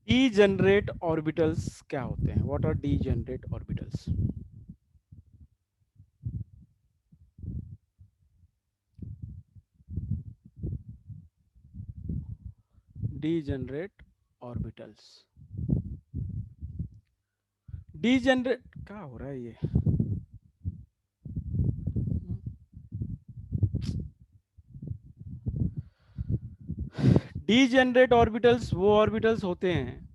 Degenerate orbitals क्या होते हैं? What are degenerate orbitals? Degenerate orbitals, degenerate क्या हो रहा है ये? डीजेनरेट ऑर्बिटल्स वो ऑर्बिटल्स होते हैं,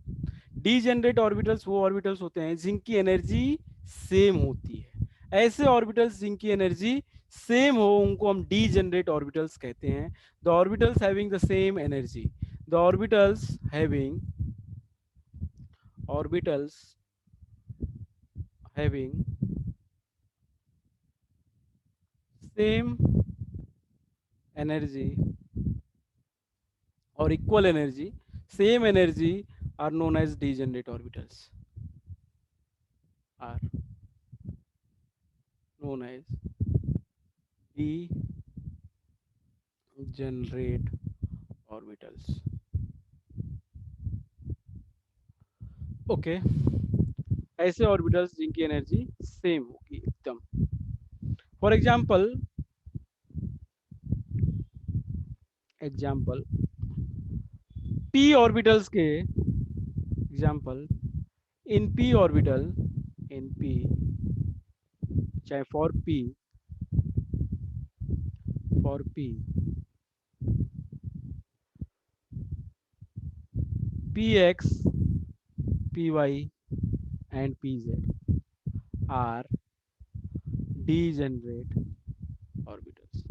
डीजेनरेट ऑर्बिटल्स वो ऑर्बिटल्स होते हैं जिनकी एनर्जी सेम होती है। ऐसे ऑर्बिटल्स जिनकी एनर्जी सेम हो उनको हम डीजेनरेट ऑर्बिटल्स कहते हैं। The orbitals having the same energy, the orbitals having, orbitals having same energy और equal energy, same energy, are known as degenerate orbitals, are known as degenerate orbitals. Okay, ऐसे orbitals जिनकी energy same होगी एकदम। For example, example P orbitals के example, in P orbital, in P, चाहे for P P X, P Y and P Z are degenerate orbitals.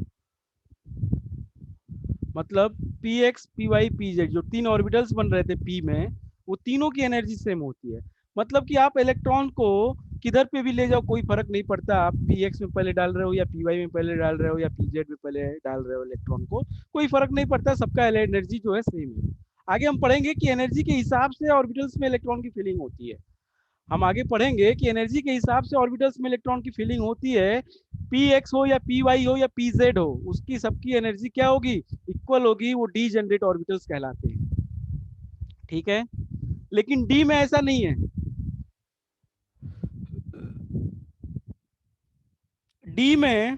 मतलब P X, P Y, P Z जो तीन orbitals बन रहे थे पी में, वो तीनों की एनर्जी सेम होती है। मतलब कि आप इलेक्ट्रॉन को किधर पे भी ले जाओ कोई फर्क नहीं पड़ता, आप पी एक्स में पहले डाल रहे हो या पी वाई में पहले डाल रहे हो या पी जेड में पहले डाल रहे हो इलेक्ट्रॉन को, कोई फर्क नहीं पड़ता, सबका एनर्जी जो है सेम है। आगे हम पढ़ेंगे कि एनर्जी के हिसाब से ऑर्बिटल्स में इलेक्ट्रॉन की फीलिंग होती है। हम आगे पढ़ेंगे कि एनर्जी के हिसाब से ऑर्बिटल्स में इलेक्ट्रॉन की फीलिंग होती है। पी एक्स हो या पी वाई हो या पी जेड हो, उसकी सबकी एनर्जी क्या होगी? इक्वल होगी, वो डी जनरेट ऑर्बिटल्स कहलाते हैं। ठीक है, लेकिन डी में ऐसा नहीं है। डी में,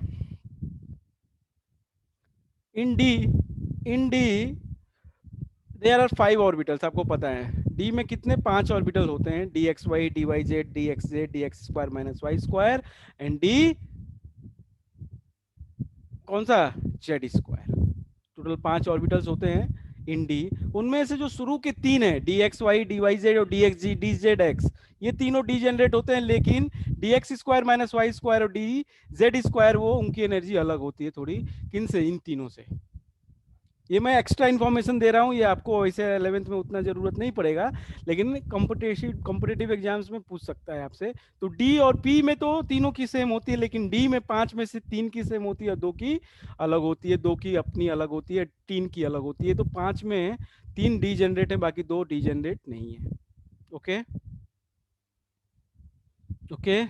in D, in D there are 5 orbitals. आपको पता है डी में कितने? 5 ऑर्बिटल होते हैं, D X Y, D Y Z, D X Z, D X square minus Y square and D कौन सा? Z square. टोटल 5 ऑर्बिटल्स होते हैं इन डी। उनमें से जो शुरू के तीन है, D X Y, D Y Z और D X G, D Z X, ये तीनों डी जनरेट होते हैं। लेकिन D X square minus Y square और डी जेड स्क्वायर, वो उनकी एनर्जी अलग होती है थोड़ी। किन से? इन तीनों से। ये मैं एक्स्ट्रा इन्फॉर्मेशन दे रहा हूँ, ये आपको वैसे 11th में उतना जरूरत नहीं पड़ेगा, लेकिन कॉम्पिटेटिव एग्जाम्स में पूछ सकता है आपसे। तो डी और पी में तो तीनों की सेम होती है, लेकिन डी में 5 में से 3 की सेम होती है, 2 की अलग होती है, 2 की अपनी अलग होती है, 3 की अलग होती है। तो 5 में 3 डी जनरेट है, बाकी 2 डी जनरेट नहीं है। ओके, ओके,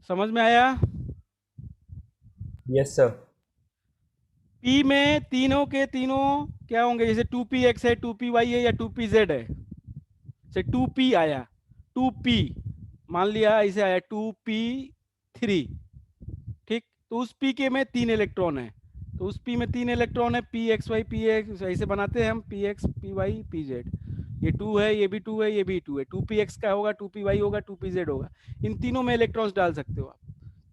समझ में आया? Yes sir. पी में तीनों के तीनों क्या होंगे? जैसे 2p x है, 2py है या 2pz है, से 2p आया, 2p मान लिया, इसे आया 2p3। ठीक, तो उस p के में 3 इलेक्ट्रॉन है, तो उस p में 3 इलेक्ट्रॉन है, P X Y P X, ऐसे बनाते हैं हम, P X P Y P Z. ये 2 है, ये भी 2 है, ये भी 2 है, 2p x का होगा, 2py होगा, 2pz होगा। इन तीनों में इलेक्ट्रॉन्स डाल सकते हो आप,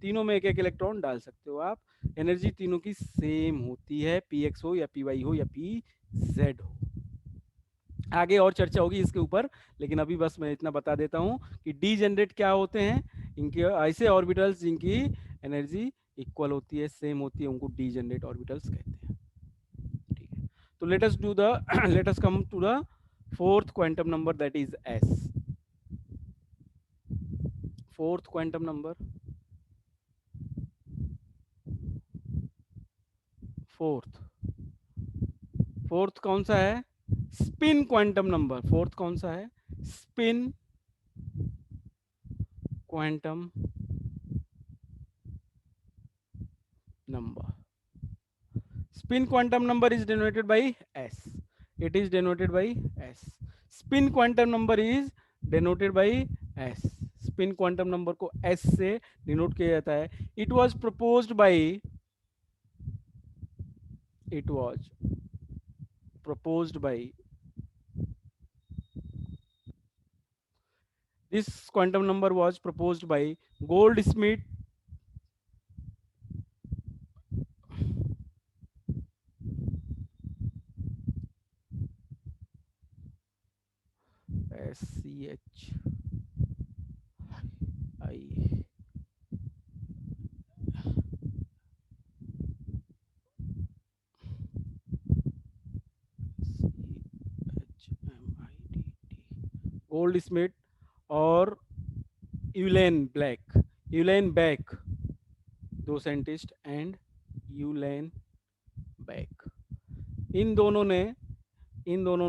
तीनों में एक एक इलेक्ट्रॉन डाल सकते हो आप। एनर्जी तीनों की सेम होती है, पी एक्स हो या पी वाई हो या पी जेड हो। आगे और चर्चा होगी इसके ऊपर, लेकिन अभी बस मैं इतना बता देता हूं कि डी जनरेट क्या होते हैं। इनके ऐसे ऑर्बिटल्स जिनकी एनर्जी इक्वल होती है, सेम होती है, उनको डी जनरेट ऑर्बिटल्स कहते हैं। ठीक है, तो let us do the let us come to the fourth quantum number, that is S. Fourth quantum number, fourth, fourth कौन सा है? Spin quantum number. फोर्थ कौन सा है? Spin quantum number. Spin quantum number is denoted by s. it is denoted by s. Spin quantum number is denoted by s. Spin quantum number को s से denote किया जाता है. It was proposed by this quantum number was proposed by Goldsmith, SCHI Goldsmith और Uhlenbeck, दो scientist, and Uhlenbeck, इन दोनों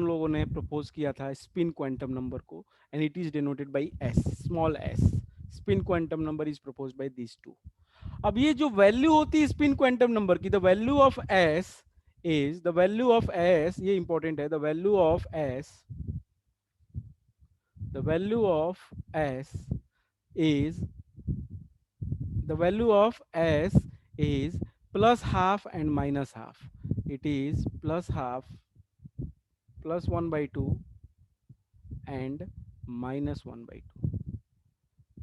लोगों ने प्रपोज किया था स्पिन क्वांटम नंबर को, and it is denoted by S, small S. Spin quantum number is proposed by this two. अब ये जो वैल्यू होती है स्पिन क्वांटम नंबर की, द वैल्यू ऑफ एस, ये इंपॉर्टेंट है, the value of S is plus half and minus half. It is plus half, plus 1/2 and minus 1/2,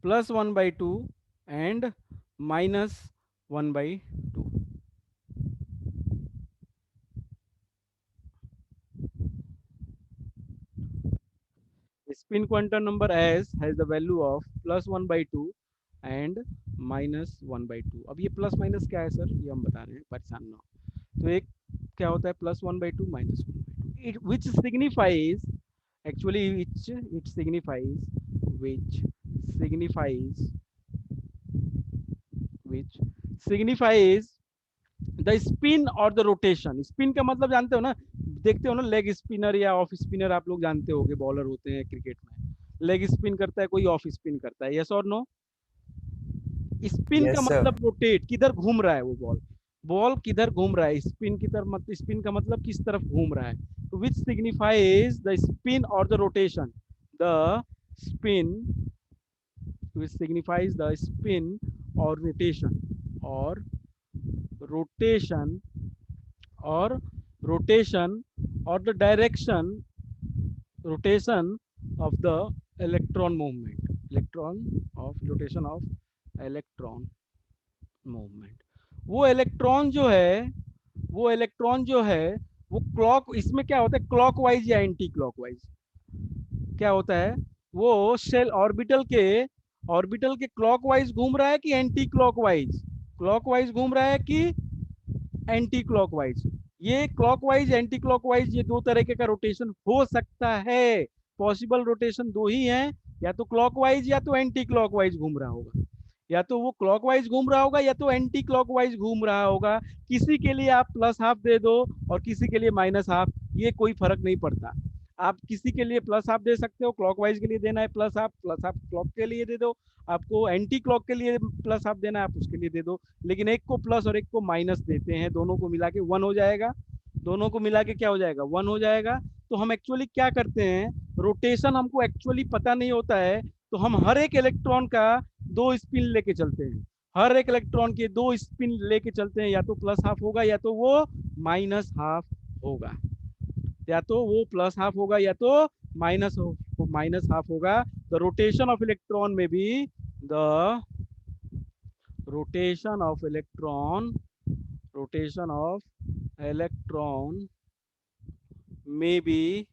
plus 1/2 and minus 1/2. Spin quantum number s has the value of plus 1/2 and minus 1/2. अब ये plus minus क्या है sir, ये हम बता रहे हैं, परेशान ना हो. तो एक क्या होता है plus 1/2 minus 1/2, which signifies the spin और द रोटेशन. स्पिन का मतलब जानते हो ना, देखते हो ना, लेग स्पिनर या ऑफ स्पिनर आप लोग जानते होंगे, बॉलर होते हैं क्रिकेट में, लेग स्पिन करता है कोई, ऑफ स्पिन करता है, यस और नो. स्पिन का Yes, sir. मतलब रोटेट, किधर घूम रहा है वो बॉल किधर घूम रहा है. स्पिन की तरफ, स्पिन का मतलब किस तरफ घूम रहा है. तो विच सिग्निफाइज द स्पिन और the rotation. The spin which signifies the spin और रोटेशन, और the direction, rotation of the electron movement, rotation of electron movement. वो इलेक्ट्रॉन जो है वो क्लॉक, इसमें क्या होता है, क्लॉकवाइज या एंटी क्लॉकवाइज, क्या होता है, वो शेल ऑर्बिटल के क्लॉकवाइज घूम रहा है कि एंटी क्लॉकवाइज घूम रहा है कि एंटी क्लॉकवाइज. ये क्लॉकवाइज एंटी क्लॉकवाइज, ये दो तरीके का रोटेशन हो सकता है. पॉसिबल रोटेशन दो ही हैं, या तो क्लॉकवाइज या तो एंटी क्लॉकवाइज घूम रहा होगा, या तो वो क्लॉकवाइज घूम रहा होगा या तो एंटी क्लॉकवाइज घूम रहा होगा. किसी के लिए आप प्लस हाफ दे दो और किसी के लिए माइनस हाफ, ये कोई फर्क नहीं पड़ता. आप किसी के लिए प्लस हाफ दे सकते हो, क्लॉकवाइज के लिए देना है प्लस हाफ क्लॉक के लिए दे दो, आपको एंटी क्लॉक के लिए प्लस हाफ देना है आप उसके लिए दे दो. लेकिन एक को प्लस और एक को माइनस देते हैं, दोनों को मिला के 1 हो जाएगा, दोनों को मिला के क्या हो जाएगा, 1 हो जाएगा. तो हम एक्चुअली क्या करते हैं, रोटेशन हमको एक्चुअली पता नहीं होता है, तो हम हर एक इलेक्ट्रॉन का दो स्पिन लेके चलते हैं, हर एक इलेक्ट्रॉन के दो स्पिन लेके चलते हैं, या तो प्लस हाफ होगा या तो वो माइनस हाफ होगा, या तो वो प्लस हाफ होगा या तो माइनस हाफ होगा. द रोटेशन ऑफ इलेक्ट्रॉन में भी, the rotation of electron may be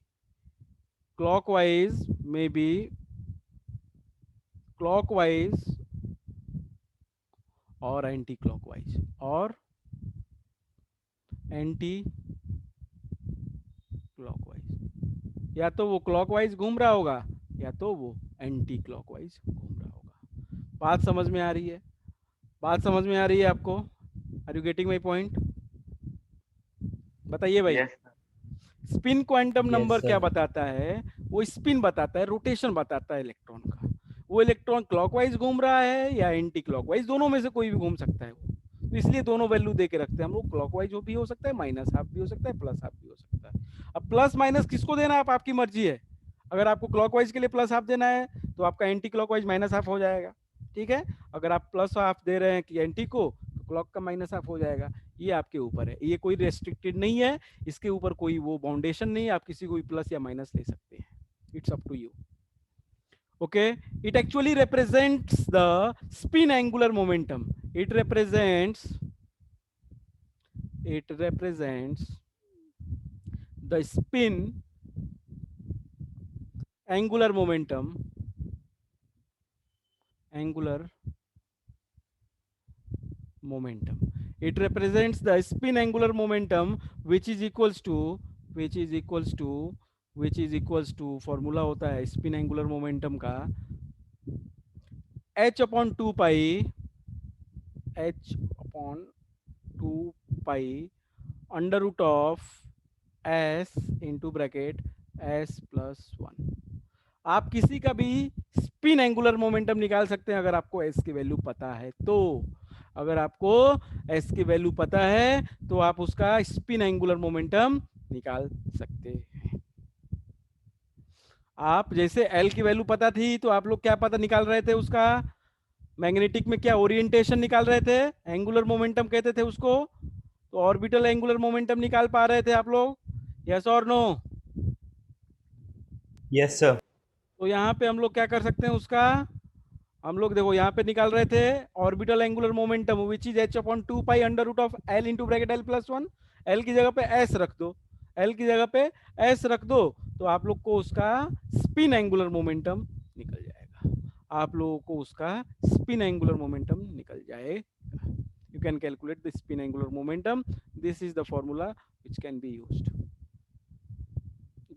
clockwise और एंटी क्लॉकवाइज, या तो वो क्लॉकवाइज घूम रहा होगा या तो वो एंटी क्लॉकवाइज घूम रहा होगा. बात समझ में आ रही है आपको? Are you getting my point? बताइए भाई. Yes, spin quantum yes, number क्या sir. बताता है, वो स्पिन बताता है, रोटेशन बताता है इलेक्ट्रॉन का. वो इलेक्ट्रॉन क्लॉकवाइज घूम रहा है या एंटी क्लॉकवाइज, दोनों में से कोई भी घूम सकता है वो. तो इसलिए दोनों वैल्यू दे के रखते हैं हम लोग, क्लॉकवाइज भी हो सकता है, माइनस हाफ भी हो सकता है, प्लस हाफ भी हो सकता है. अब प्लस माइनस किसको देना है आप, आपकी मर्जी है। अगर आपको क्लॉकवाइज के लिए प्लस हाफ देना है तो आपका एंटी क्लॉकवाइज माइनस हाफ हो जाएगा, ठीक है। अगर आप प्लस हाफ दे रहे हैं कि एंटी को, तो क्लॉक का माइनस हाफ हो जाएगा। ये आपके ऊपर है, ये कोई रेस्ट्रिक्टेड नहीं है, इसके ऊपर कोई वो बाउंडेशन नहीं है, आप किसी को भी प्लस या माइनस ले सकते हैं, it's up to you. Okay, it actually represents the spin angular momentum. It represents the spin angular momentum. It represents the spin angular momentum, which is equals to formula होता है spin angular momentum का h upon 2 pi under root of s into bracket s plus 1। आप किसी का भी spin angular momentum निकाल सकते हैं अगर आपको एस की वैल्यू पता है तो। अगर आपको एस की वैल्यू पता है तो आप उसका स्पिन एंगुलर मोमेंटम निकाल सकते हैं। आप जैसे एल की वैल्यू पता थी तो आप लोग क्या पता निकाल रहे थे उसका, मैग्नेटिक में क्या ओरिएंटेशन निकाल रहे थे, एंगुलर मोमेंटम कहते थे उसको, तो ऑर्बिटल एंगुलर मोमेंटम निकाल पा रहे थे आप लोग, यस और नो? Yes sir. तो यहाँ पे हम लोग क्या कर सकते हैं उसका, हम लोग देखो यहाँ पे निकाल रहे थे orbital angular momentum which is h upon 2 pi under root of l into bracket l plus 1। l की जगह पे s रख दो, l की जगह पे s रख दो, तो आप लोग को उसका स्पिन एंगुलर मोमेंटम निकल जाएगा, आप लोगों को उसका स्पिन एंगुलर मोमेंटम निकल जाएगा। You can calculate the spin angular momentum, this is the formula which can be used,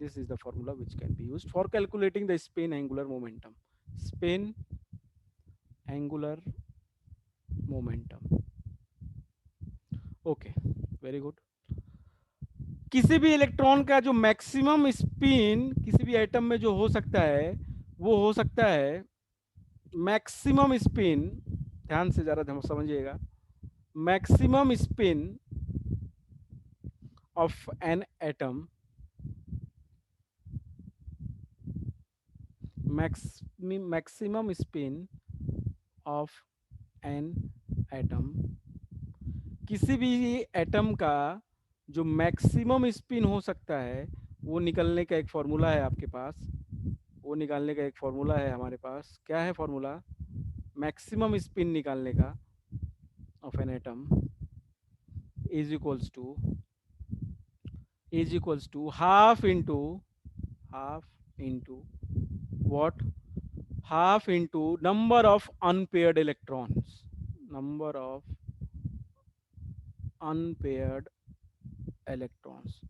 this is the formula which can be used for calculating the spin angular momentum. Spin angular momentum, okay, very good. किसी भी electron का जो maximum spin किसी भी atom में जो हो सकता है वो हो सकता है मैक्सिमम स्पिन, ध्यान से जरा समझिएगा, maximum spin off an atom, maximum spin off an atom, किसी भी एटम का जो मैक्सिमम स्पिन हो सकता है वो निकलने का एक फॉर्मूला है आपके पास, वो निकालने का एक फॉर्मूला है हमारे पास। क्या है फॉर्मूला? मैक्सिमम स्पिन निकालने का of an atom is equals to half into what, half into number of unpaired electrons, number of unpaired electrons.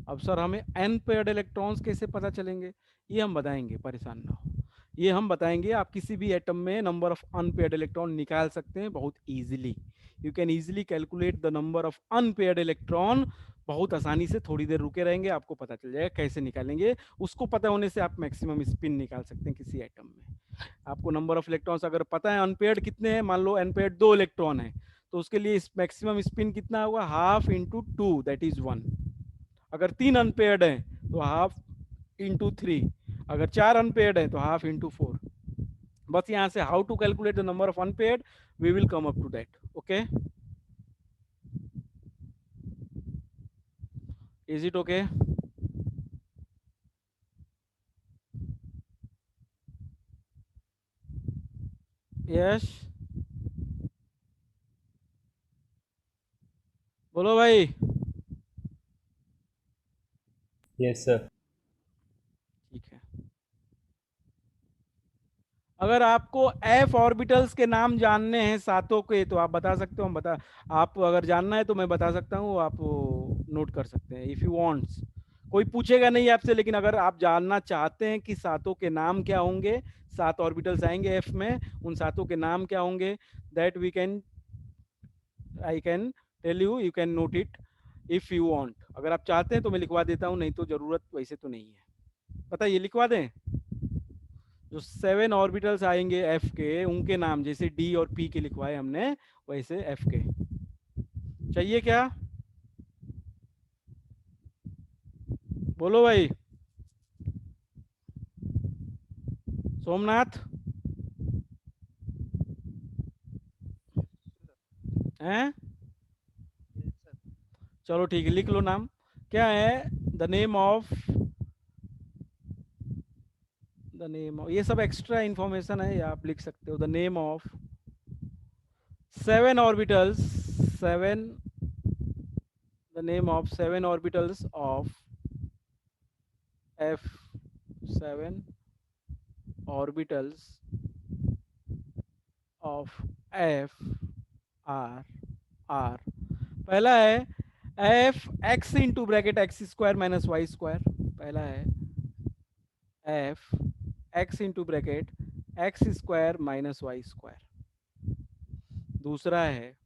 अब सर हमें अनपेयर्ड इलेक्ट्रॉन्स कैसे पता चलेंगे, ये हम बताएंगे, परेशान ना हो, ये हम बताएंगे। आप किसी भी एटम में नंबर ऑफ अनपेयर्ड इलेक्ट्रॉन निकाल सकते हैं बहुत easily, you can easily calculate the number of unpaired electron, बहुत आसानी से। थोड़ी देर रुके रहेंगे आपको पता चल जाएगा कैसे निकालेंगे, उसको पता होने से आप मैक्सिमम स्पिन निकाल सकते हैं किसी एटम में। आपको नंबर ऑफ इलेक्ट्रॉन्स अगर पता है अनपेयर्ड कितने हैं, मान लो अनपेयर्ड 2 इलेक्ट्रॉन है, तो उसके लिए मैक्सिमम स्पिन कितना होगा, हाफ इंटू 2 दैट इज 1। अगर 3 अनपेयर्ड है तो हाफ इंटू 3, अगर 4 अनपेयर्ड है तो हाफ इंटू 4। बस यहां से how to calculate the number of unpaired, we will come up to that, okay? Is it okay? Yes, बोलो भाई। Yes sir. ठीक है, अगर आपको एफ ऑर्बिटल्स के नाम जानने हैं सातों के तो आप बता सकते हो, हम बता, आप अगर जानना है तो मैं बता सकता हूँ, आप नोट कर सकते हैं इफ यू वांट्स। कोई पूछेगा नहीं आपसे, लेकिन अगर आप जानना चाहते हैं कि सातों के नाम क्या होंगे, 7 ऑर्बिटल्स आएंगे एफ में, उन सातों के नाम क्या होंगे, that we can, I can tell you, you can note it if you want. अगर आप चाहते हैं तो मैं लिखवा देता हूँ, नहीं तो जरूरत वैसे तो नहीं है। बताइए, लिखवा दें? जो 7 ऑर्बिटल्स आएंगे एफ के, उनके नाम जैसे डी और पी के लिखवाए हमने, वैसे एफ के चाहिए क्या? बोलो भाई। सोमनाथ हैं? चलो ठीक है, लिख लो नाम। क्या है? द नेम ऑफ ये सब एक्स्ट्रा इंफॉर्मेशन है, या आप लिख सकते हो the name of 7 orbitals, 7 the name of 7 orbitals of f, 7 orbitals of f are. पहला है F X into bracket X square minus Y square. पहला है F X into bracket X square minus Y square. दूसरा है,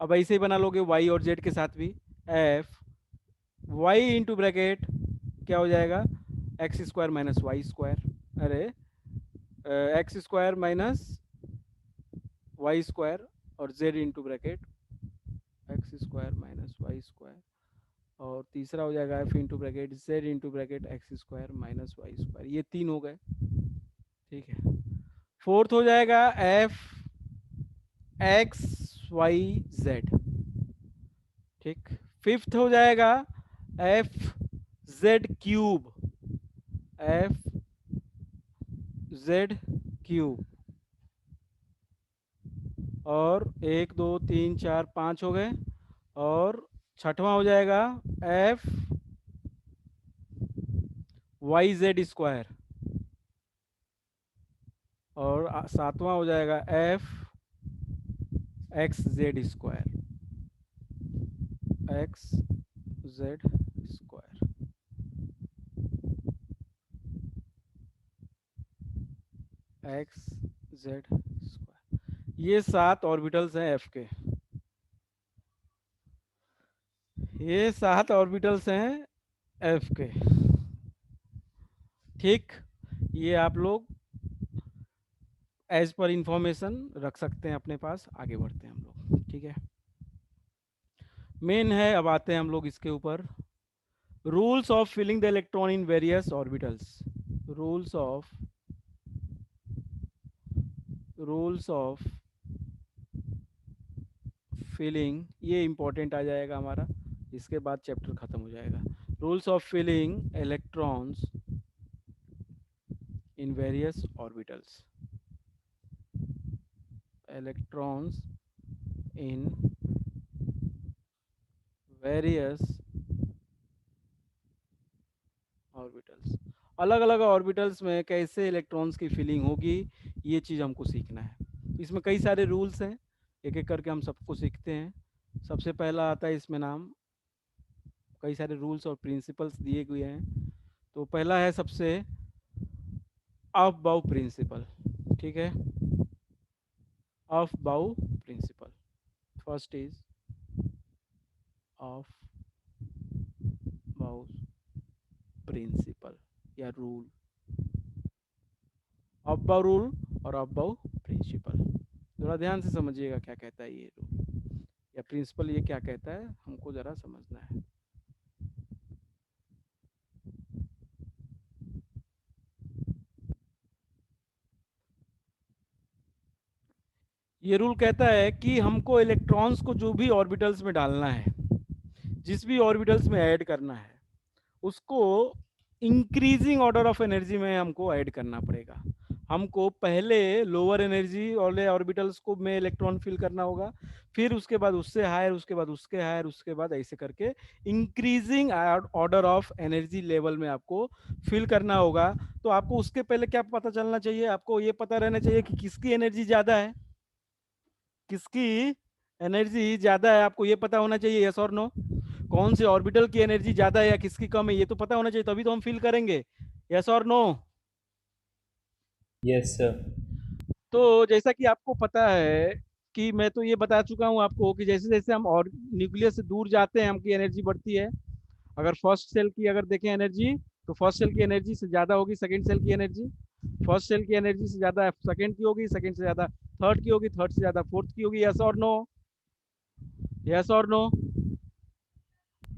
अब ऐसे ही बना लोगे वाई और जेड के साथ भी, एफ वाई इंटू ब्रैकेट क्या हो जाएगा, X square minus Y square. अरे X square minus Y square, और Z into bracket X square minus Y square. और तीसरा हो जाएगा F into bracket Z into bracket X square minus Y square. ये 3 हो गए, ठीक है। फोर्थ हो जाएगा एफ एक्स वाई जेड, ठीक। फिफ्थ हो जाएगा F Z cube, F Z cube. और 1 2 3 4 5 हो गए। और छठवां हो जाएगा एफ वाई जेड स्क्वायर। और सातवां हो जाएगा F x Z square, x Z square, x Z square. ये 7 ऑर्बिटल्स हैं एफ के, ये 7 ऑर्बिटल्स हैं एफ के, ठीक। ये आप लोग एज पर इंफॉर्मेशन रख सकते हैं अपने पास। आगे बढ़ते हैं हम लोग, ठीक है। मेन है, अब आते हैं हम लोग इसके ऊपर, rules of filling the electron in various orbitals. Rules of filling, ये इंपॉर्टेंट आ जाएगा हमारा, इसके बाद चैप्टर खत्म हो जाएगा। Rules of filling electrons in various orbitals, electrons in various orbitals. अलग अलग ऑर्बिटल्स में कैसे इलेक्ट्रॉन्स की फिलिंग होगी, ये चीज़ हमको सीखना है। इसमें कई सारे रूल्स हैं, एक एक करके हम सबको सीखते हैं। सबसे पहला आता है इसमें नाम, कई सारे रूल्स और प्रिंसिपल्स दिए हुए हैं। तो पहला है सबसे ऑफ बाउ प्रिंसिपल, ठीक है। ऑफ बाउ प्रिंसिपल, फर्स्ट इज ऑफ बाउ प्रिंसिपल या रूल, ऑफ बाउ रूल और ऑफ बाउ प्रिंसिपल। जरा ध्यान से समझिएगा क्या कहता है ये रूल या प्रिंसिपल, ये क्या कहता है हमको जरा समझना है। ये रूल कहता है कि हमको इलेक्ट्रॉन्स को जो भी ऑर्बिटल्स में डालना है, जिस भी ऑर्बिटल्स में ऐड करना है, उसको इंक्रीजिंग ऑर्डर ऑफ एनर्जी में हमको ऐड करना पड़ेगा। हमको पहले लोअर एनर्जी वाले ऑर्बिटल्स को में इलेक्ट्रॉन फिल करना होगा, फिर उसके बाद उससे हायर, उसके बाद उसके हायर, उसके बाद ऐसे करके increasing order of energy level में आपको फिल करना होगा। तो आपको उसके पहले क्या पता चलना चाहिए, आपको ये पता रहना चाहिए कि किसकी एनर्जी ज़्यादा है, किसकी एनर्जी ज़्यादा है, आपको ये पता होना चाहिए, यस और नो। कौन से ऑर्बिटल की एनर्जी ज़्यादा है या किसकी कम है, ये तो पता होना चाहिए, तभी तो हम फिल करेंगे, यस और नो। Yes, sir. तो जैसा कि आपको पता है कि मैं तो ये बता चुका हूँ आपको कि जैसे जैसे हम और न्यूक्लियस से दूर जाते हैं हमकी एनर्जी बढ़ती है। अगर फर्स्ट सेल की अगर देखें एनर्जी, तो फर्स्ट सेल की एनर्जी से ज़्यादा होगी सेकंड सेल की एनर्जी, फर्स्ट सेल की एनर्जी से ज़्यादा सेकंड की होगी, सेकंड से ज़्यादा थर्ड की होगी, थर्ड से ज़्यादा फोर्थ की होगी, यस और नो, यस और नो।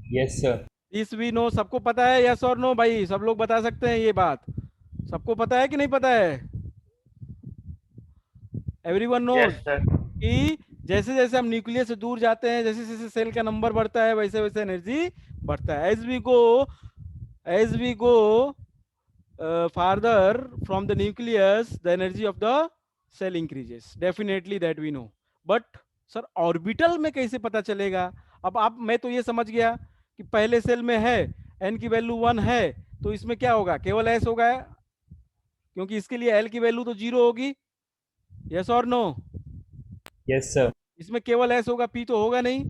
Yes, sir. इस वी नो, सबको पता है, यस और नो भाई, सब लोग बता सकते हैं ये बात, सबको पता है कि नहीं पता है? Everyone knows yes sir. कि जैसे जैसे हम न्यूक्लियस से दूर जाते हैं, जैसे जैसे सेल का नंबर बढ़ता है, वैसे वैसे एनर्जी बढ़ता है। As we go farther from the nucleus, the energy of the cell increases, definitely that we know, but sir orbital में कैसे पता चलेगा? अब आप, मैं तो ये समझ गया कि पहले सेल में है, एन की वैल्यू 1 है, तो इसमें क्या होगा, केवल एस होगा, क्योंकि इसके लिए एल की वैल्यू तो 0 होगी, यस और नो? Yes, sir. इसमें केवल एस होगा, पी तो होगा नहीं।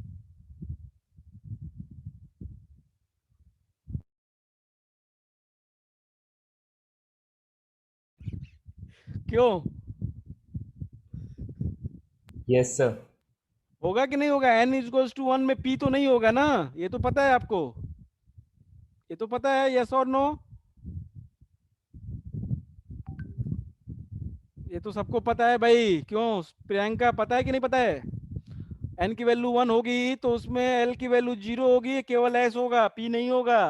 क्यों? Yes, sir. होगा कि नहीं होगा? एन इज टू 1 में पी तो नहीं होगा ना, ये तो पता है आपको, ये तो पता है, यस और नो? ये तो सबको पता है भाई, क्यों प्रियंका, पता है कि नहीं पता है? एन की वैल्यू 1 होगी तो उसमें एल की वैल्यू 0 होगी, केवल एस होगा, पी नहीं होगा।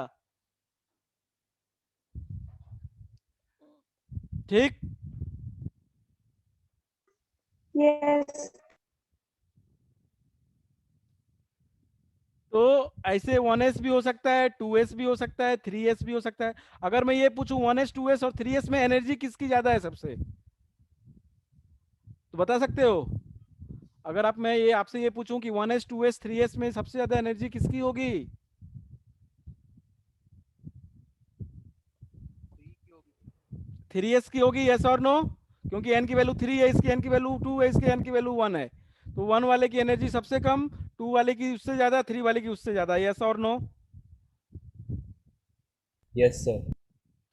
ठीक। Yes. तो ऐसे 1s भी हो सकता है, 2s भी हो सकता है, 3s भी हो सकता है। अगर मैं ये पूछूं 1s 2s और 3s में एनर्जी किसकी ज्यादा है सबसे, तो बता सकते हो? अगर आप, मैं ये आपसे ये पूछूं कि 1s 2s 3s में सबसे ज्यादा एनर्जी किसकी होगी? 3s की होगी, यस और नो? क्योंकि n की वैल्यू 3 है, इसकी n की वैल्यू 2 है, इसकी n की वैल्यू 1 है, तो 1 वाले की एनर्जी सबसे कम, 2 वाले की उससे ज्यादा, 3 वाले की उससे ज्यादा, यस और नो? Yes, sir.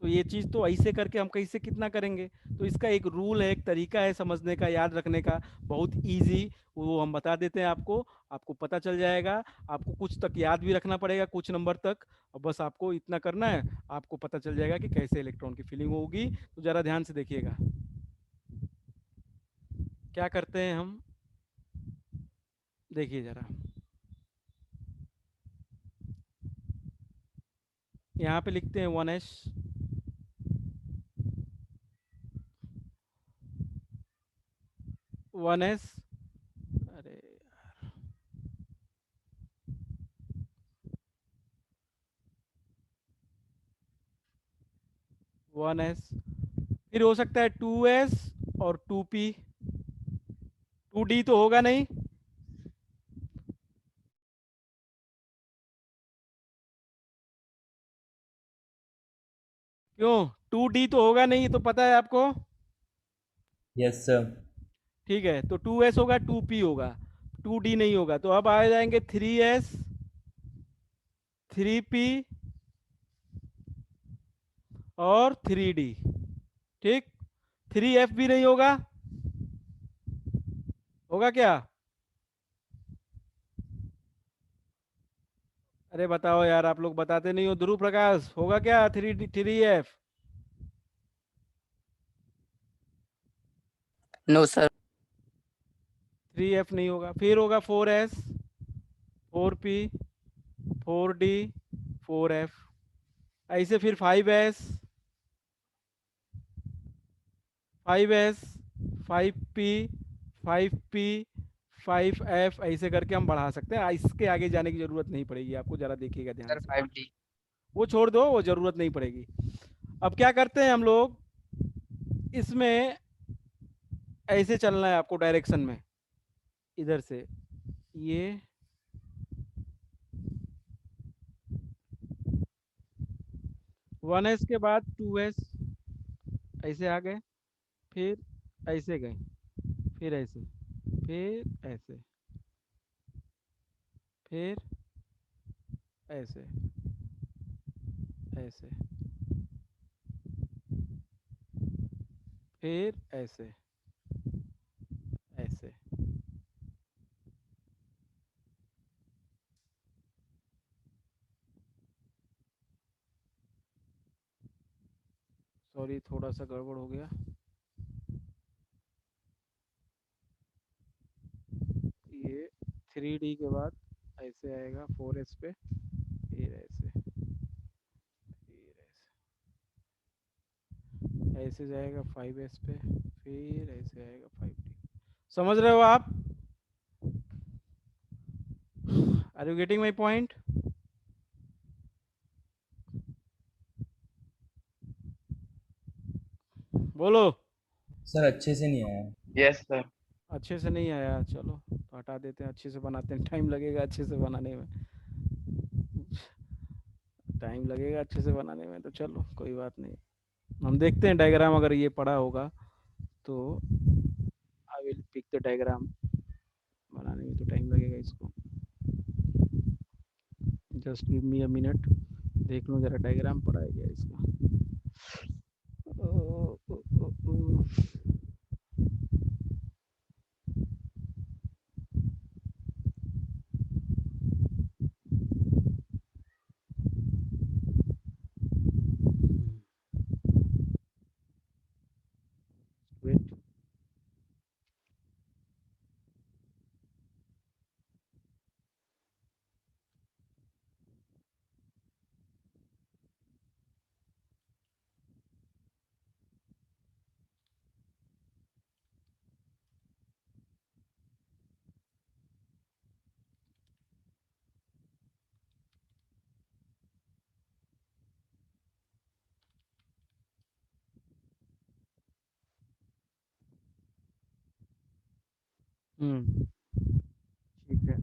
तो ये चीज तो ऐसे करके हम कैसे कितना करेंगे? तो इसका एक रूल है, एक तरीका है समझने का, याद रखने का, बहुत इजी, वो हम बता देते हैं आपको, आपको पता चल जाएगा। आपको कुछ तक याद भी रखना पड़ेगा, कुछ नंबर तक, और बस आपको इतना करना है, आपको पता चल जाएगा कि कैसे इलेक्ट्रॉन की फीलिंग होगी। तो जरा ध्यान से देखिएगा क्या करते हैं हम, देखिए जरा, यहाँ पे लिखते हैं 1s, 1s, अरे 1s, फिर हो सकता है 2s और 2p, 2d तो होगा नहीं, क्यों? 2d तो होगा नहीं, ये तो पता है आपको। Yes, sir. ठीक है, तो 2s होगा, 2p होगा, 2d नहीं होगा, तो अब आ जाएंगे 3s, 3p और 3d। ठीक, 3f भी नहीं होगा, होगा क्या? अरे बताओ यार, आप लोग बताते नहीं हो, ध्रुव प्रकाश, होगा क्या 3f? No sir. 3f नहीं होगा, फिर होगा 4s, 4p, 4d, 4f, ऐसे फिर 5s, 5s, 5p, 5p, 5f, ऐसे करके हम बढ़ा सकते हैं, इसके आगे जाने की जरूरत नहीं पड़ेगी आपको, जरा देखिएगा ध्यान सर से, 5D। वो छोड़ दो, वो जरूरत नहीं पड़ेगी। अब क्या करते हैं हम लोग, इसमें ऐसे चलना है आपको डायरेक्शन में, इधर से ये 1s के बाद 2s, ऐसे आ गए, फिर ऐसे गए, फिर ऐसे, फिर ऐसे, फिर ऐसे, ऐसे, फिर ऐसे, ऐसे, सॉरी थोड़ा सा गड़बड़ हो गया, ये 3d के बाद ऐसे आएगा 4s पे, फिर ऐसे, ऐसे जाएगा 5s पे, फिर ऐसे आएगा 5d। समझ रहे हो आप? Are you getting my point? बोलो। सर अच्छे से नहीं आया। Yes sir. अच्छे से नहीं आया, चलो तो हटा देते हैं, अच्छे से बनाते हैं, टाइम लगेगा अच्छे से बनाने में, टाइम लगेगा अच्छे से बनाने में, तो चलो कोई बात नहीं, हम देखते हैं डायग्राम, अगर ये पड़ा होगा तो I will pick the diagram. बनाने में तो टाइम लगेगा इसको, just give me a minute, देख लो जरा डायग्राम पड़ा है क्या इसका। ओ, ओ, ओ, ओ। वेट। ठीक है।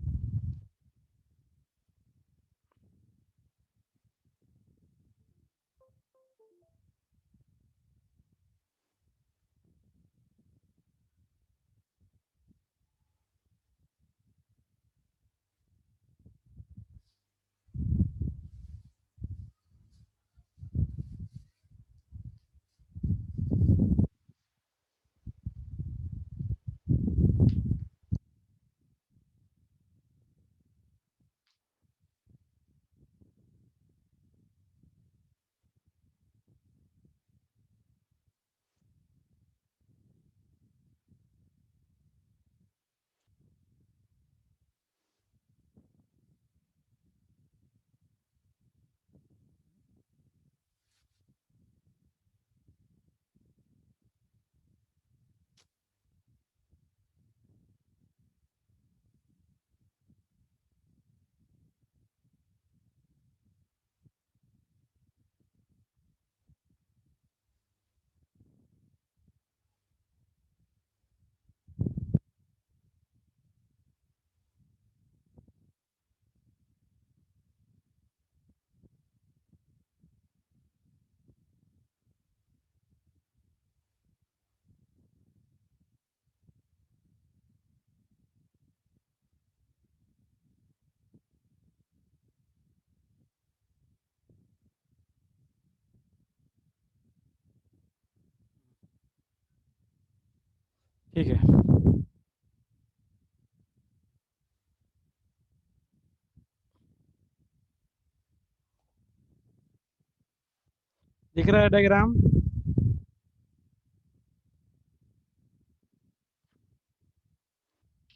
ठीक है, दिख रहा है डायग्राम?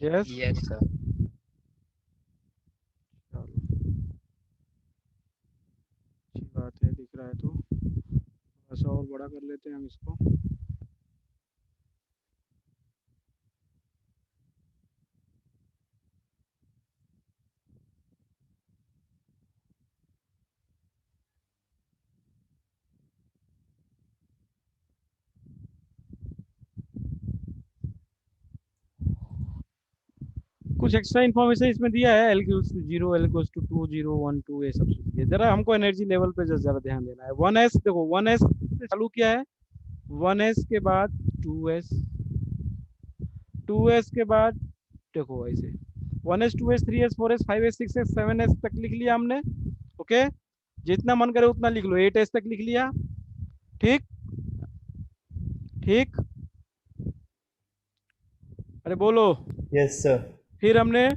यस। Yes sir. चलो अच्छी बात है, दिख रहा है तो थोड़ा सा और बड़ा कर लेते हैं हम इसको। कुछ एक्स्ट्रा इन्फॉर्मेशन इसमें दिया है, L goes to zero, L goes to two, zero one two, ये सब ये जरा हमको एनर्जी लेवल पे जरा ध्यान देना है। 1s देखो, 1s से चालू किया है, 1s के बाद 2s, 2s के बाद देखो ऐसे 1s 2s 3s 4s 5s 6s 7s तक लिख लिया हमने। ओके, जितना मन करे उतना लिख लो, 8s तक लिख लिया। ठीक ठीक, अरे बोलो। Yes sir. फिर हमने,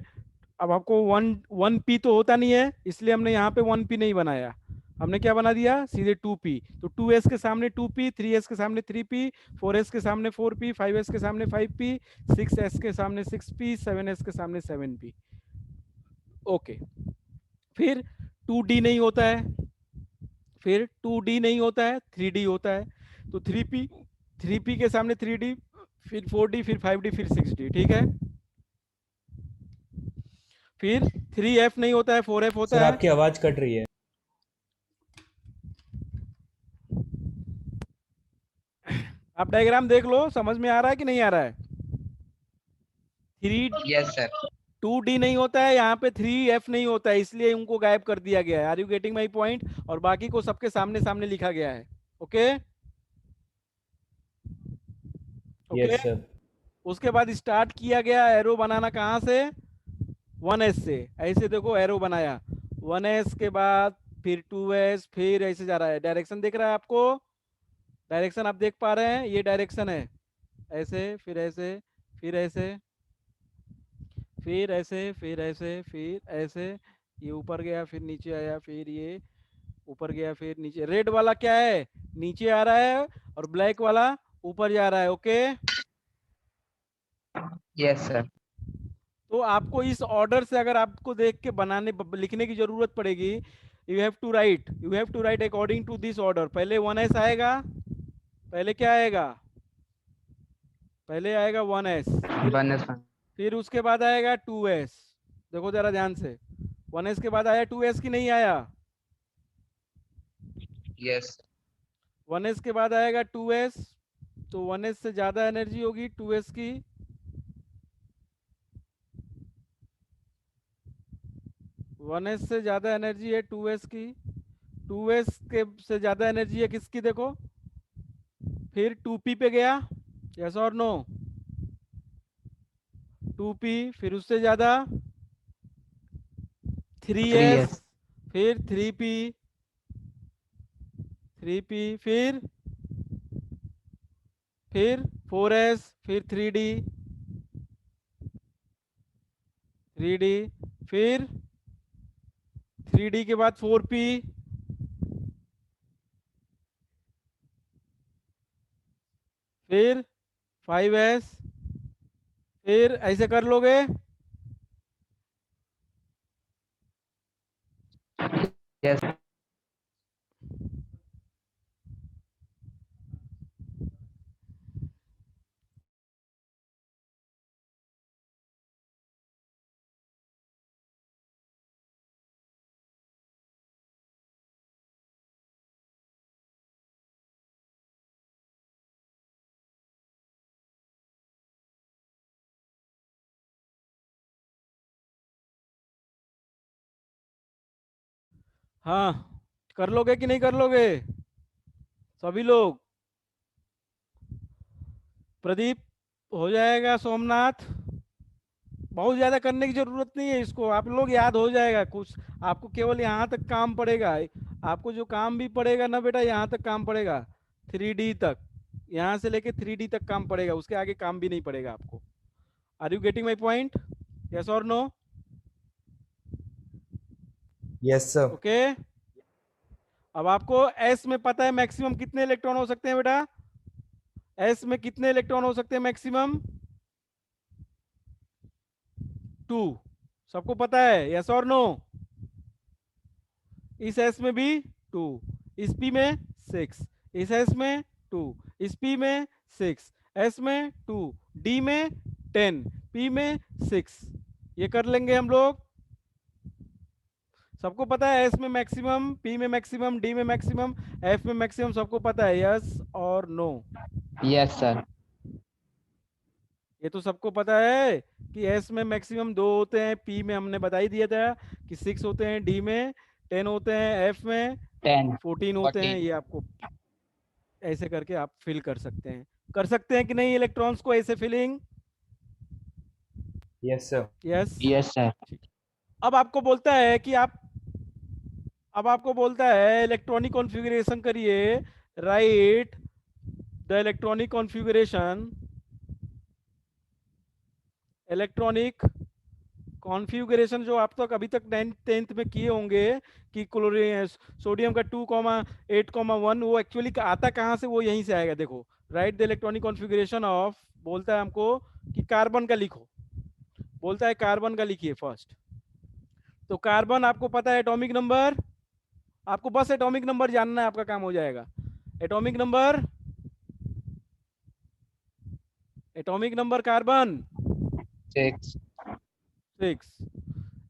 अब आपको वन वन पी तो होता नहीं है, इसलिए हमने यहाँ पे वन पी नहीं बनाया, हमने क्या बना दिया सीधे टू पी। तो 2s के सामने 2p, 3s के सामने 3p, 4s के सामने 4p, 5s के सामने 5p, 6s के सामने 6p, 7s के सामने 7p। ओके, फिर 2d नहीं होता है, फिर 2d नहीं होता है, 3d होता है। तो 3p के सामने 3d, फिर 4d, फिर 5d, फिर 6d, ठीक है। फिर 3f नहीं होता है, 4f होता सर है। आपकी आवाज कट रही है। आप डायग्राम देख लो, समझ में आ रहा है कि नहीं आ रहा है। 3 यस सर। 2d नहीं होता है, यहाँ पे 3f नहीं होता है, इसलिए उनको गायब कर दिया गया है। Are you getting my point? और बाकी को सबके सामने सामने लिखा गया है। Okay okay. Yes sir. उसके बाद स्टार्ट किया गया एरो बनाना, कहाँ से? 1s से। ऐसे देखो एरो बनाया, 1s के बाद फिर 2s, फिर ऐसे जा रहा है। डायरेक्शन दिख रहा है आपको? डायरेक्शन आप देख पा रहे हैं? ये डायरेक्शन है। ऐसे, फिर ऐसे, फिर ऐसे, फिर ऐसे, फिर ऐसे, फिर ऐसे। ये ऊपर गया, फिर नीचे आया, फिर ये ऊपर गया, फिर नीचे। रेड वाला क्या है? नीचे आ रहा है, और ब्लैक वाला ऊपर जा रहा है। ओके। Yes sir. तो आपको इस ऑर्डर से अगर आपको देख के बनाने लिखने की जरूरत पड़ेगी, you have to write according to this order. पहले 1s आएगा। पहले क्या आएगा? पहले आएगा 1s, 1s। फिर उसके बाद आएगा 2s। देखो जरा ध्यान से, 1s के बाद आया 2s की नहीं आया? यस। 1s के बाद आएगा 2s, तो 1s से ज्यादा एनर्जी होगी 2s की। 1s से ज्यादा एनर्जी है 2s की। 2s के से ज्यादा एनर्जी है किसकी? देखो, फिर 2p पे गया, यस और नो? 2p, फिर उससे ज्यादा 3s, 3s। फिर 3p, 3p, फिर 4s, फिर 3d, 3d, फिर 3d के बाद 4p, फिर 5s, फिर ऐसे कर लोगे। यस। हाँ, कर लोगे कि नहीं कर लोगे सभी लोग? प्रदीप हो जाएगा, सोमनाथ। बहुत ज्यादा करने की जरूरत नहीं है इसको, आप लोग याद हो जाएगा कुछ। आपको केवल यहाँ तक काम पड़ेगा। आपको जो काम भी पड़ेगा ना बेटा, यहाँ तक काम पड़ेगा, 3D तक। यहाँ से लेके 3D तक काम पड़ेगा, उसके आगे काम भी नहीं पड़ेगा आपको। Are you getting my point? Yes और नो? Yes sir. ओके। अब आपको एस में पता है मैक्सिमम कितने इलेक्ट्रॉन हो सकते हैं बेटा? एस में कितने इलेक्ट्रॉन हो सकते हैं मैक्सिमम? 2। सबको पता है, यस और नो? इस एस में भी 2, इस पी में 6, इस एस में 2, इस पी में 6, एस में 2, डी में 10, पी में 6। ये कर लेंगे हम लोग। सबको पता है एस में मैक्सिमम, पी में मैक्सिमम, डी में मैक्सिमम, एफ में मैक्सिमम, सबको पता है, यस और नो? Yes sir. ये तो सबको पता है कि एस में मैक्सिमम 2 होते हैं, पी में हमने बता ही दिया था कि 6 होते हैं, डी में 10 होते हैं, एफ में 10। 14 होते हैं। 14। ये आपको ऐसे करके आप फिल कर सकते हैं। कर सकते हैं कि नहीं इलेक्ट्रॉन्स को ऐसे filling? Yes sir. Yes. Yes sir. ठीक। अब आपको बोलता है कि अब आपको बोलता है इलेक्ट्रॉनिक कॉन्फ़िगरेशन करिए। Right the electronic configuration, electronic configuration जो आप तक अभी तक 9th 10th में किए होंगे कि क्लोरीन सोडियम का 2,8,1, वो एक्चुअली आता कहाँ से? वो यहीं से आएगा। देखो, right the electronic configuration of, बोलता है हमको कि कार्बन का लिखो, बोलता है कार्बन का लिखिए फर्स्ट। तो कार्बन आपको पता है एटॉमिक नंबर, आपको बस एटॉमिक नंबर जानना है, आपका काम हो जाएगा। Atomic number atomic number carbon 6. 6,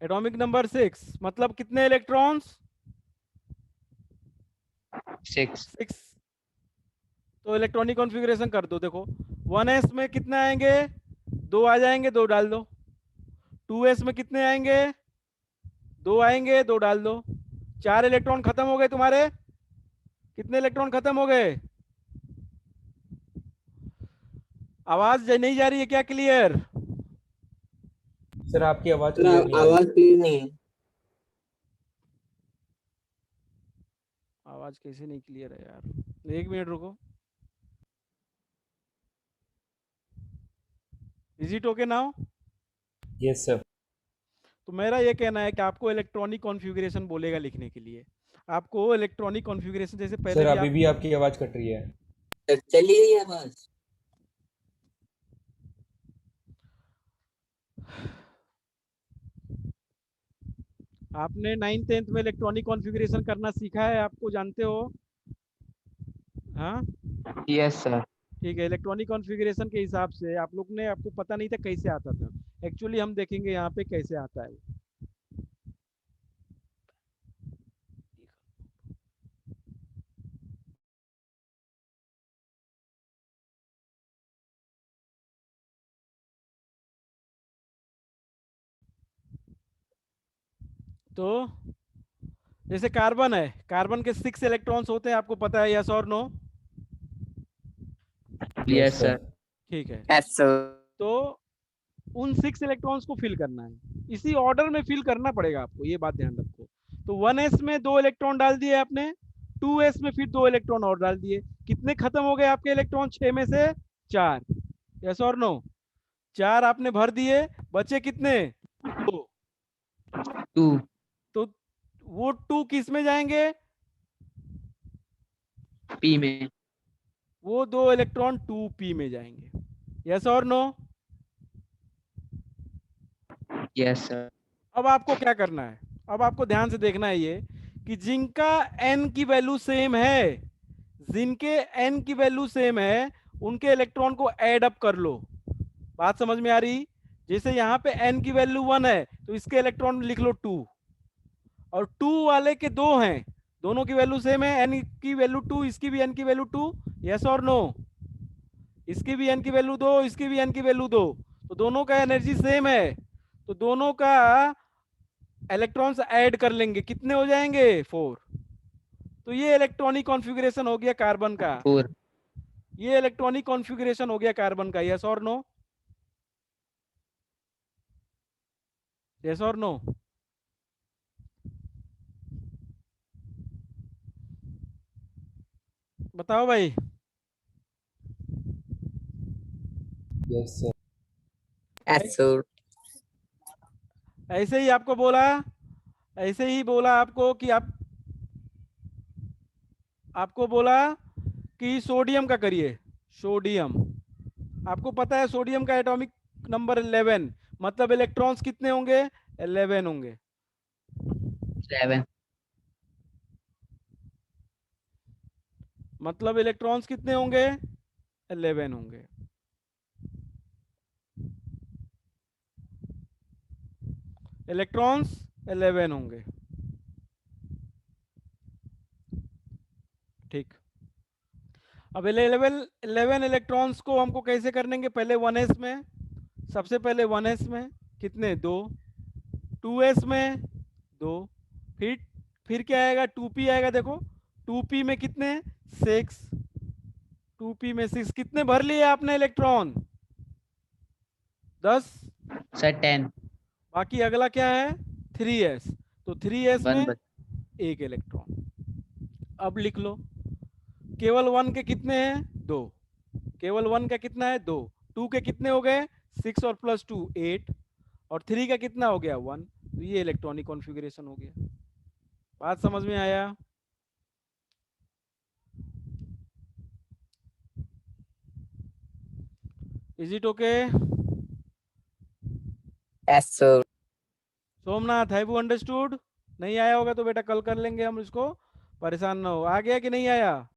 atomic number 6 मतलब कितने इलेक्ट्रॉन्स? 6. 6। तो इलेक्ट्रॉनिक कॉन्फ़िगरेशन कर दो, देखो 1s में कितने आएंगे? 2 आ जाएंगे, 2 डाल दो। 2s में कितने आएंगे? 2 आएंगे, 2 डाल दो। 4 इलेक्ट्रॉन खत्म हो गए तुम्हारे। कितने इलेक्ट्रॉन खत्म हो गए? आवाज नहीं जा रही है क्या क्लियर? सर आपकी आवाज क्लियर नहीं आ रही। आवाज क्लियर नहीं है। आवाज कैसे नहीं क्लियर है यार? 1 मिनट रुको। Is it okay now? Yes sir. तो मेरा ये कहना है कि आपको इलेक्ट्रॉनिक कॉन्फ़िगरेशन बोलेगा लिखने के लिए। आपको इलेक्ट्रॉनिक कॉन्फ़िगरेशन जैसे पहले सर भी अभी आप भी आपकी आवाज कट रही है। चली रही है आवाज। आपने 9th 10th में इलेक्ट्रॉनिक कॉन्फ़िगरेशन करना सीखा है, आपको जानते हो? हाँ Yes, sir. ठीक है। इलेक्ट्रॉनिक कॉन्फ़िगरेशन के हिसाब से आप लोग ने, आपको पता नहीं था कैसे आता था। एक्चुअली हम देखेंगे यहाँ पे कैसे आता है। तो जैसे कार्बन है, कार्बन के 6 इलेक्ट्रॉन्स होते हैं, आपको पता है, यस और नो? Yes, sir. ठीक है। Yes, sir. तो उन 6 इलेक्ट्रॉन्स को फिल करना है, इसी ऑर्डर में फिल करना पड़ेगा आपको, ये बात ध्यान रखो। तो 1s में 2 इलेक्ट्रॉन डाल दिए आपने, 2s में फिर 2 इलेक्ट्रॉन और डाल दिए। कितने खत्म हो गए आपके इलेक्ट्रॉन? 6 में से 4, यस और नो? 4 आपने भर दिए, बचे कितने? 2। 2. तो वो 2 किस में जाएंगे? P में. वो 2 इलेक्ट्रॉन 2p में जाएंगे, यस और नो? Yes, sir. अब आपको क्या करना है? अब आपको ध्यान से देखना है ये कि जिनका n की वैल्यू सेम है, जिनके n की वैल्यू सेम है, उनके इलेक्ट्रॉन को ऐड अप कर लो। बात समझ में आ रही? जैसे यहाँ पे n की वैल्यू 1 है तो इसके इलेक्ट्रॉन लिख लो 2, और 2 वाले के 2 हैं, दोनों की वैल्यू सेम है, n की वैल्यू 2, इसकी भी n की वैल्यू 2, यस और नो? इसकी भी n की वैल्यू 2, इसकी भी n की वैल्यू 2, तो दोनों का एनर्जी सेम है, तो दोनों का इलेक्ट्रॉन्स ऐड कर लेंगे, कितने हो जाएंगे? 4। तो ये इलेक्ट्रॉनिक कॉन्फ़िगरेशन हो गया कार्बन का। 4. ये इलेक्ट्रॉनिक कॉन्फ़िगरेशन हो गया कार्बन का, यस और नो? यस और नो? बताओ भाई। Yes sir. Yes, sir. ऐसे ही आपको बोला, ऐसे ही बोला आपको कि आपको बोला कि सोडियम का करिए। सोडियम, आपको पता है सोडियम का एटॉमिक नंबर 11, मतलब इलेक्ट्रॉन्स कितने होंगे? 11 होंगे। 11. मतलब इलेक्ट्रॉन्स कितने होंगे? 11 होंगे। इलेक्ट्रॉन्स 11 होंगे, ठीक। अब 11 इलेक्ट्रॉन्स को हमको कैसे करनेंगे? पहले 1s में, सबसे पहले 1s में कितने? 2, 2s में 2, फिर क्या आएगा? 2p आएगा। देखो 2p में कितने? 6, 2p में 6, कितने भर लिए आपने इलेक्ट्रॉन? 10। Sir, 10. बाकी अगला क्या है? 3s, तो 3s 1 में बच. एक इलेक्ट्रॉन। अब लिख लो, केवल 1 के कितने हैं? 2। केवल 1 का कितना है? 2। 2 के कितने हो गए? 6 और प्लस 2 8, और 3 का कितना हो गया? 1। तो ये इलेक्ट्रॉनिक कॉन्फ़िगरेशन हो गया। बात समझ में आया? Is it okay? Yes, sir. Somnath, have you understood? नहीं आया होगा तो बेटा कल कर लेंगे हम इसको, परेशान ना हो। आ गया कि नहीं आया?